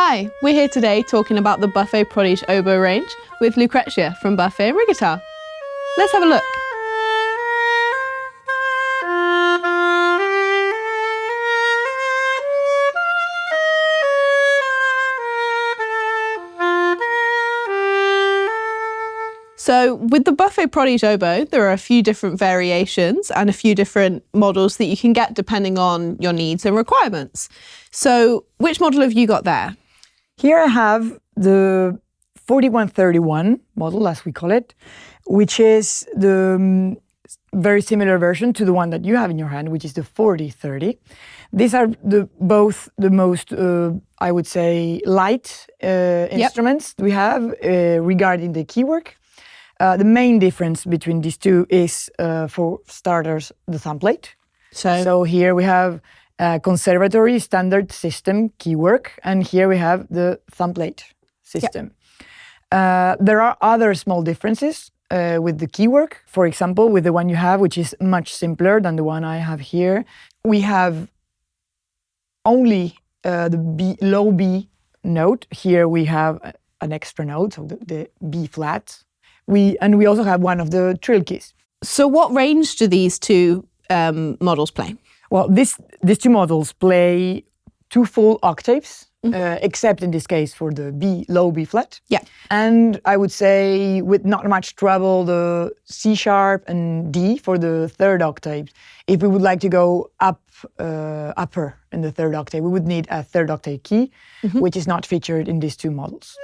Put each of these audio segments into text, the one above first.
Hi, we're here today talking about the Buffet Prodige oboe range with Lucretcia from Buffet and Rigatà. Let's have a look. So with the Buffet Prodige oboe, there are a few different variations and a few different models that you can get depending on your needs and requirements. So which model have you got there? Here I have the 4131 model, as we call it, which is the very similar version to the one that you have in your hand, which is the 4030. These are both the most, I would say, light instruments we have regarding the keywork. The main difference between these two is, for starters, the thumb plate. So here we have a conservatory standard system keywork, and here we have the thumb plate system. There are other small differences with the keywork. For example, with the one you have, which is much simpler than the one I have here, we have only the low B note. Here we have an extra note, so the B flat. We also have one of the trill keys. So what range do these two models play? Well, these two models play two full octaves, except in this case for the low B flat. Yeah. And I would say with not much trouble, the C sharp and D for the third octave. If we would like to go upper in the third octave, we would need a third octave key, which is not featured in these two models.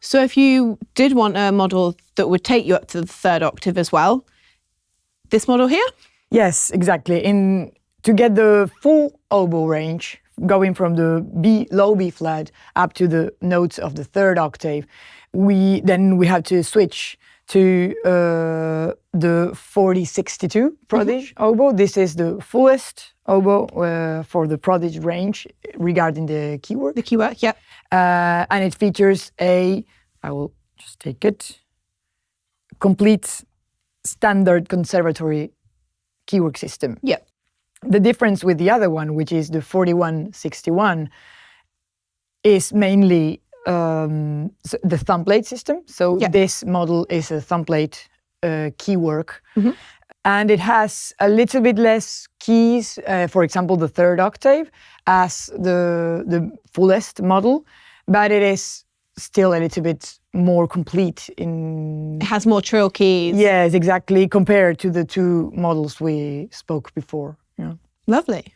So if you did want a model that would take you up to the third octave as well, this model here? Yes, exactly. To get the full oboe range, going from the low B flat up to the notes of the third octave, we have to switch to the 4062 Prodige oboe. This is the fullest oboe for the Prodige range regarding the keywork. The keywork, yeah. And it features I will just take it, complete standard conservatory keywork system. Yeah. The difference with the other one, which is the 4161, is mainly the thumb plate system. So this model is a thumb plate keywork. And it has a little bit less keys, for example, the third octave, as the fullest model, but it is still a little bit more complete It has more trill keys. Yes, exactly, compared to the two models we spoke before. Yeah. Lovely.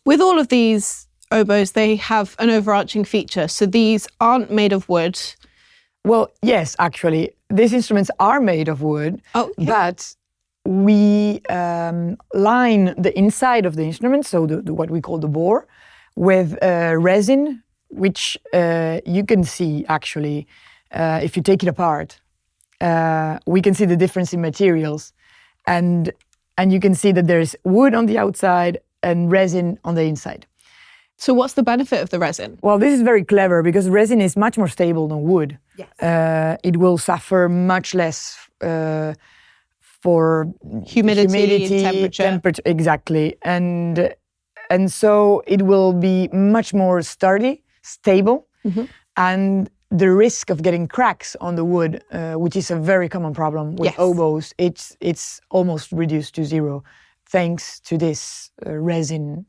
With all of these oboes, they have an overarching feature. So these aren't made of wood. Well, yes, actually, these instruments are made of wood, but we line the inside of the instrument, so what we call the bore, with resin, which you can see actually if you take it apart. We can see the difference in materials, and you can see that there's wood on the outside and resin on the inside. So what's the benefit of the resin? Well, this is very clever because resin is much more stable than wood. Yes. It will suffer much less for humidity, temperature. Exactly. And so it will be much more sturdy, stable, and the risk of getting cracks on the wood, which is a very common problem with oboes, it's almost reduced to zero, thanks to this resin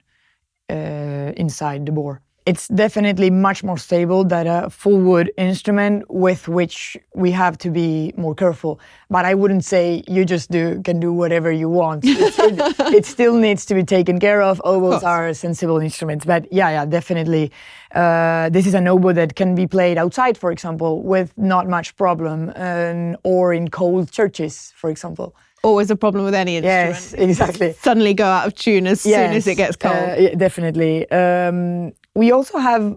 inside the bore. It's definitely much more stable than a full wood instrument with which we have to be more careful. But I wouldn't say you just can do whatever you want. It still needs to be taken care of. Oboes are sensible instruments. But yeah, definitely. This is an oboe that can be played outside, for example, with not much problem, or in cold churches, for example. Always a problem with any instrument. Yes, exactly. Suddenly go out of tune as soon as it gets cold. Yeah, definitely. We also have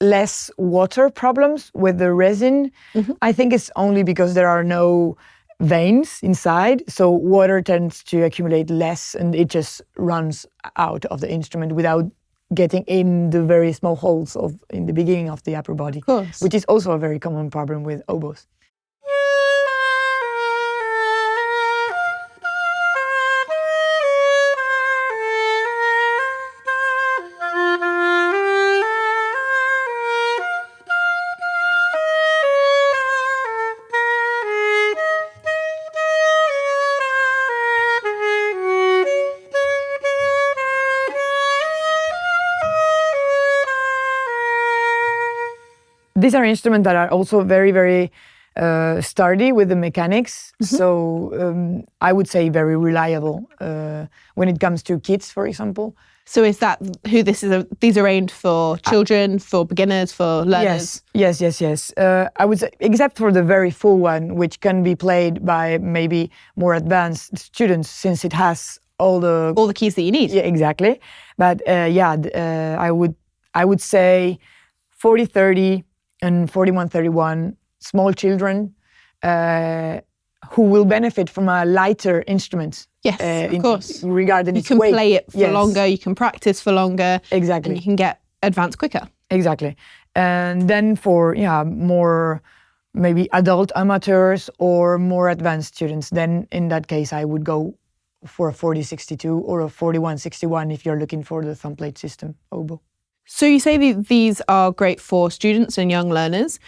less water problems with the resin. I think it's only because there are no veins inside, so water tends to accumulate less and it just runs out of the instrument without getting in the very small holes in the beginning of the upper body, which is also a very common problem with oboes. These are instruments that are also very, very sturdy with the mechanics. So I would say very reliable when it comes to kids, for example. So is that who this is? These are aimed for children, for beginners, for learners? Yes. I would say, except for the very full one, which can be played by maybe more advanced students, since it has all the keys that you need. Yeah, exactly. But I would say 40-30 and 41-31 small children who will benefit from a lighter instrument. Yes, of course. Regarding its weight. You can play it for longer, you can practice for longer. Exactly. And you can get advanced quicker. Exactly. And then for more maybe adult amateurs or more advanced students, then in that case I would go for a 40-62 or a 41-61 if you're looking for the thumb plate system oboe. So you say these are great for students and young learners.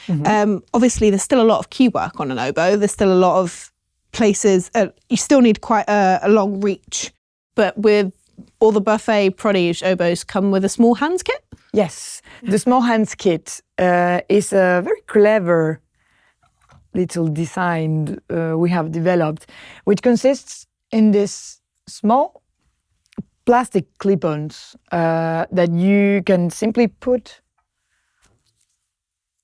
Obviously, there's still a lot of keywork on an oboe. There's still a lot of places. You still need quite a long reach. But with all the Buffet Prodige oboes come with a small hands kit? Yes. The small hands kit is a very clever little design we have developed, which consists in this small plastic clip-ons that you can simply put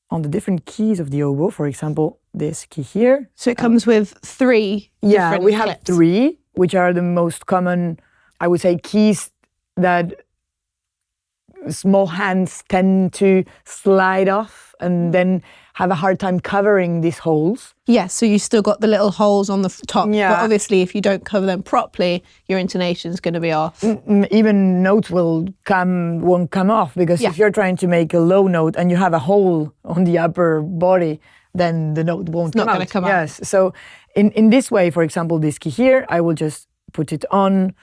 on the different keys of the oboe. For example, this key here. So it comes with 3 different we have clips. 3, which are the most common, I would say, keys that small hands tend to slide off and then have a hard time covering these holes. Yes, so you still got the little holes on the top, but obviously if you don't cover them properly, your intonation's going to be off. Even notes won't come off, because if you're trying to make a low note and you have a hole on the upper body, then the note won't come out. It's not going to come out. Yes, so in this way, for example, this key here, I will just put it on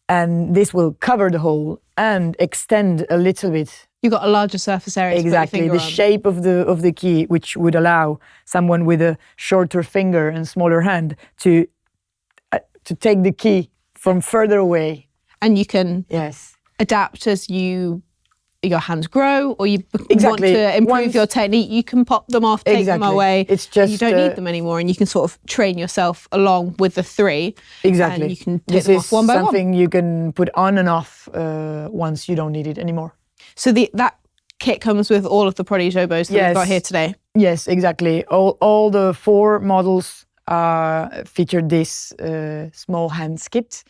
and this will cover the hole and extend a little bit. You've got a larger surface area to put your finger the shape of the key, which would allow someone with a shorter finger and smaller hand to take the key from further away. And you can adapt as your hands grow, or you want to improve your technique, you can pop them off, take them away. It's just you don't need them anymore, and you can sort of train yourself along with the 3. Exactly. And you can take them off one by one. This is something you can put on and off once you don't need it anymore. So that kit comes with all of the Prodige oboes that we've got here today? Yes, exactly. All the 4 models feature this small hands kit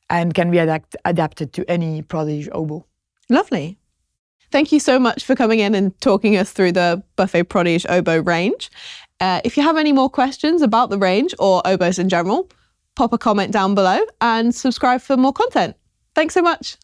and can be adapted to any Prodige oboe. Lovely. Thank you so much for coming in and talking us through the Buffet Prodige oboe range. If you have any more questions about the range or oboes in general, pop a comment down below and subscribe for more content. Thanks so much.